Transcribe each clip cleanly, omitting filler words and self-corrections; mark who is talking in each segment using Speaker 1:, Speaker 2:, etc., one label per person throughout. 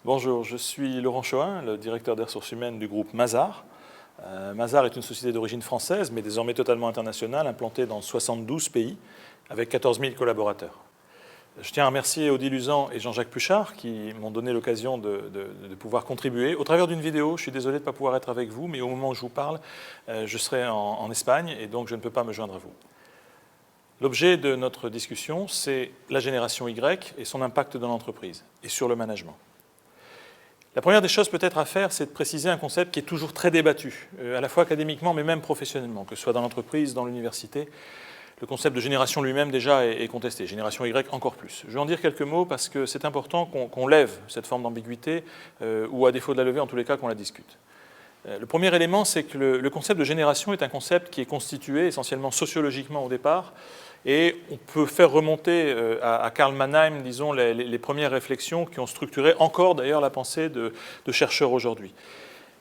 Speaker 1: Bonjour, je suis Laurent Chohin, le directeur des ressources humaines du groupe Mazars. Mazars est une société d'origine française, mais désormais totalement internationale, implantée dans 72 pays, avec 14 000 collaborateurs. Je tiens à remercier Odile Uzan et Jean-Jacques Puchard qui m'ont donné l'occasion de pouvoir contribuer. Au travers d'une vidéo, je suis désolé de ne pas pouvoir être avec vous, mais au moment où je vous parle, je serai en Espagne et donc je ne peux pas me joindre à vous. L'objet de notre discussion, c'est la génération Y et son impact dans l'entreprise et sur le management. La première des choses peut-être à faire, c'est de préciser un concept qui est toujours très débattu, à la fois académiquement mais même professionnellement, que ce soit dans l'entreprise, dans l'université. Le concept de génération lui-même déjà est contesté, génération Y encore plus. Je vais en dire quelques mots parce que c'est important qu'on lève cette forme d'ambiguïté, ou à défaut de la lever, en tous les cas qu'on la discute. Le premier élément, c'est que le concept de génération est un concept qui est constitué essentiellement sociologiquement au départ, et on peut faire remonter à Karl Mannheim, disons, les premières réflexions qui ont structuré encore d'ailleurs la pensée de chercheurs aujourd'hui.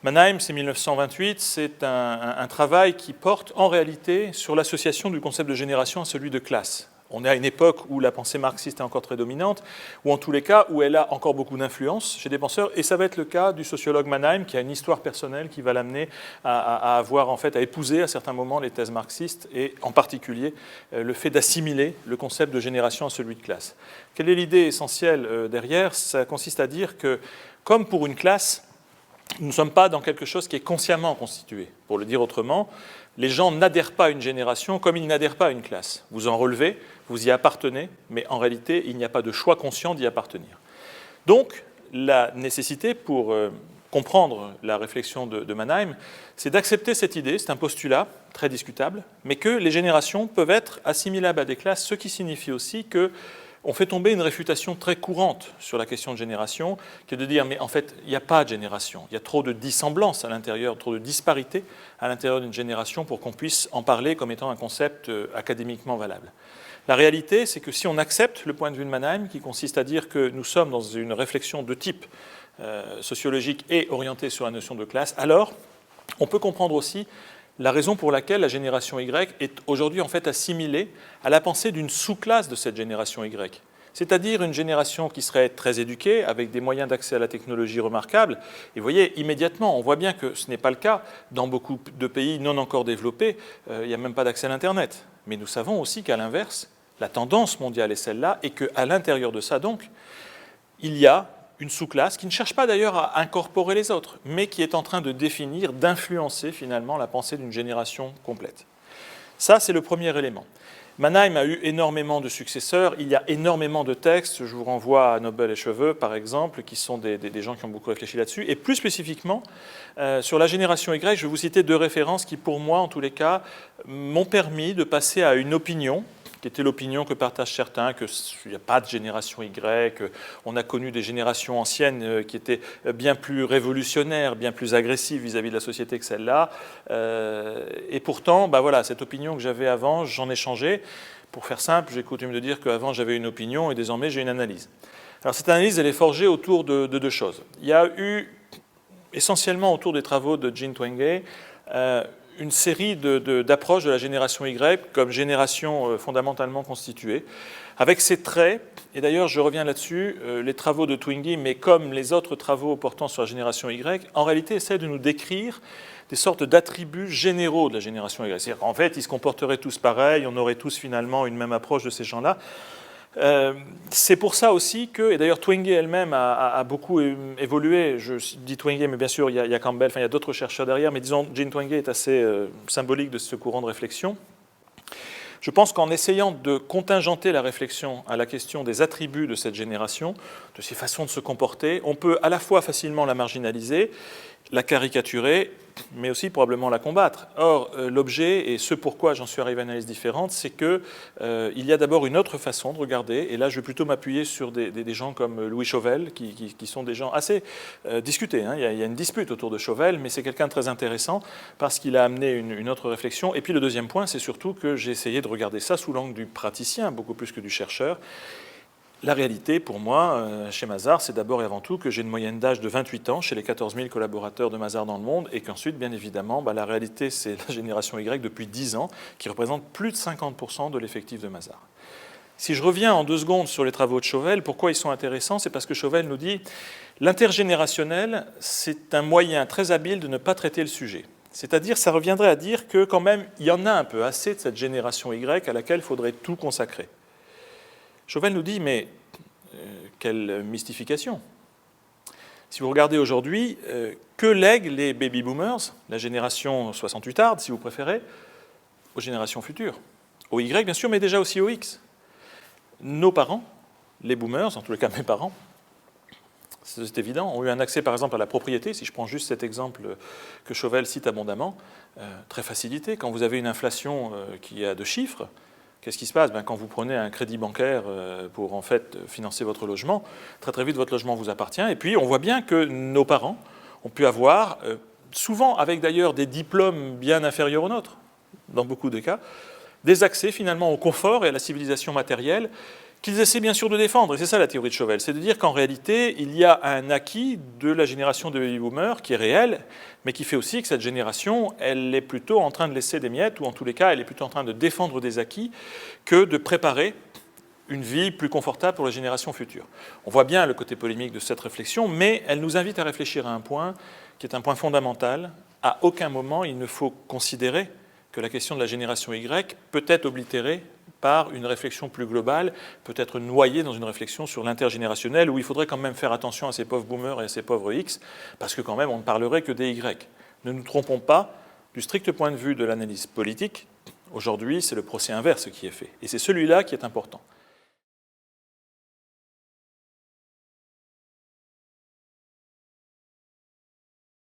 Speaker 1: Mannheim, c'est 1928, c'est un travail qui porte en réalité sur l'association du concept de génération à celui de classe. On est à une époque où la pensée marxiste est encore très dominante, ou en tous les cas où elle a encore beaucoup d'influence chez des penseurs, et ça va être le cas du sociologue Mannheim, qui a une histoire personnelle qui va l'amener à avoir, en fait, à épouser à certains moments les thèses marxistes, et en particulier le fait d'assimiler le concept de génération à celui de classe. Quelle est l'idée essentielle derrière? Ça consiste à dire que, comme pour une classe, nous ne sommes pas dans quelque chose qui est consciemment constitué. Pour le dire autrement, les gens n'adhèrent pas à une génération comme ils n'adhèrent pas à une classe. Vous en relevez, vous y appartenez, mais en réalité, il n'y a pas de choix conscient d'y appartenir. Donc, la nécessité pour comprendre la réflexion de Mannheim, c'est d'accepter cette idée, c'est un postulat très discutable, mais que les générations peuvent être assimilables à des classes, ce qui signifie aussi que on fait tomber une réfutation très courante sur la question de génération, qui est de dire, mais en fait, il n'y a pas de génération. Il y a trop de dissemblances à l'intérieur, trop de disparités à l'intérieur d'une génération pour qu'on puisse en parler comme étant un concept académiquement valable. La réalité, c'est que si on accepte le point de vue de Mannheim, qui consiste à dire que nous sommes dans une réflexion de type sociologique et orientée sur la notion de classe, alors on peut comprendre aussi la raison pour laquelle la génération Y est aujourd'hui en fait assimilée à la pensée d'une sous-classe de cette génération Y. C'est-à-dire une génération qui serait très éduquée, avec des moyens d'accès à la technologie remarquables. Et vous voyez, immédiatement, on voit bien que ce n'est pas le cas. Dans beaucoup de pays non encore développés, il n'y a même pas d'accès à l'Internet. Mais nous savons aussi qu'à l'inverse, la tendance mondiale est celle-là, et qu'à l'intérieur de ça, donc, il y a une sous-classe qui ne cherche pas d'ailleurs à incorporer les autres, mais qui est en train de définir, d'influencer finalement la pensée d'une génération complète. Ça, c'est le premier élément. Mannheim a eu énormément de successeurs, il y a énormément de textes, je vous renvoie à Nobel et Cheveux par exemple, qui sont des gens qui ont beaucoup réfléchi là-dessus, et plus spécifiquement, sur la génération Y, je vais vous citer deux références qui pour moi, en tous les cas, m'ont permis de passer à une opinion, qui était l'opinion que partagent certains, qu'il n'y a pas de génération Y, qu'on a connu des générations anciennes qui étaient bien plus révolutionnaires, bien plus agressives vis-à-vis de la société que celle-là. Et pourtant, voilà, cette opinion que j'avais avant, j'en ai changé. Pour faire simple, j'ai coutume de dire qu'avant j'avais une opinion et désormais j'ai une analyse. Alors cette analyse, elle est forgée autour de deux choses. Il y a eu, essentiellement autour des travaux de Jean Twenge, une série d'approches de la génération Y comme génération fondamentalement constituée, avec ses traits, et d'ailleurs je reviens là-dessus, les travaux de Twenge, mais comme les autres travaux portant sur la génération Y, en réalité essaient de nous décrire des sortes d'attributs généraux de la génération Y. C'est-à-dire qu'en fait, ils se comporteraient tous pareil, on aurait tous finalement une même approche de ces gens-là. C'est pour ça aussi que, et d'ailleurs Twenge elle-même a beaucoup évolué, je dis Twenge, mais bien sûr il y a Campbell, il y a d'autres chercheurs derrière, mais disons Jean Twenge est assez symbolique de ce courant de réflexion. Je pense qu'en essayant de contingenter la réflexion à la question des attributs de cette génération, de ses façons de se comporter, on peut à la fois facilement la marginaliser, la caricaturer, mais aussi probablement la combattre. Or, l'objet, et ce pourquoi j'en suis arrivé à une analyse différente, c'est qu'il y a d'abord une autre façon de regarder, et là je vais plutôt m'appuyer sur des gens comme Louis Chauvel, qui sont des gens assez discutés. Hein. Il y a une dispute autour de Chauvel, mais c'est quelqu'un de très intéressant, parce qu'il a amené une autre réflexion. Et puis le deuxième point, c'est surtout que j'ai essayé de regarder ça sous l'angle du praticien, beaucoup plus que du chercheur. La réalité, pour moi, chez Mazars, c'est d'abord et avant tout que j'ai une moyenne d'âge de 28 ans chez les 14 000 collaborateurs de Mazars dans le monde, et qu'ensuite, bien évidemment, la réalité, c'est la génération Y depuis 10 ans, qui représente plus de 50% de l'effectif de Mazars. Si je reviens en 2 secondes sur les travaux de Chauvel, pourquoi ils sont intéressants? C'est parce que Chauvel nous dit L'intergénérationnel, c'est un moyen très habile de ne pas traiter le sujet. C'est-à-dire, ça reviendrait à dire que quand même, il y en a un peu assez de cette génération Y à laquelle il faudrait tout consacrer. Chauvel nous dit, mais quelle mystification. Si vous regardez aujourd'hui, que lèguent les baby boomers, la génération 68arde, si vous préférez, aux générations futures? Au Y, bien sûr, mais déjà aussi au X. Nos parents, les boomers, en tous les cas mes parents, c'est évident, ont eu un accès par exemple à la propriété, si je prends juste cet exemple que Chauvel cite abondamment, très facilité. Quand vous avez une inflation qui a de chiffres, qu'est-ce qui se passe? Quand vous prenez un crédit bancaire pour en fait financer votre logement, très très vite votre logement vous appartient. Et puis on voit bien que nos parents ont pu avoir, souvent avec d'ailleurs des diplômes bien inférieurs aux nôtres, dans beaucoup de cas, des accès finalement au confort et à la civilisation matérielle qu'ils essaient bien sûr de défendre. Et c'est ça la théorie de Chauvel, c'est de dire qu'en réalité, il y a un acquis de la génération de baby-boomers qui est réel, mais qui fait aussi que cette génération, elle est plutôt en train de laisser des miettes, ou en tous les cas, elle est plutôt en train de défendre des acquis que de préparer une vie plus confortable pour les générations futures. On voit bien le côté polémique de cette réflexion, mais elle nous invite à réfléchir à un point qui est un point fondamental. À aucun moment, il ne faut considérer que la question de la génération Y peut être oblitérée par une réflexion plus globale, peut être noyée dans une réflexion sur l'intergénérationnel, où il faudrait quand même faire attention à ces pauvres boomers et à ces pauvres X, parce que quand même on ne parlerait que des Y. Ne nous trompons pas, du strict point de vue de l'analyse politique, aujourd'hui c'est le procès inverse qui est fait, et c'est celui-là qui est important.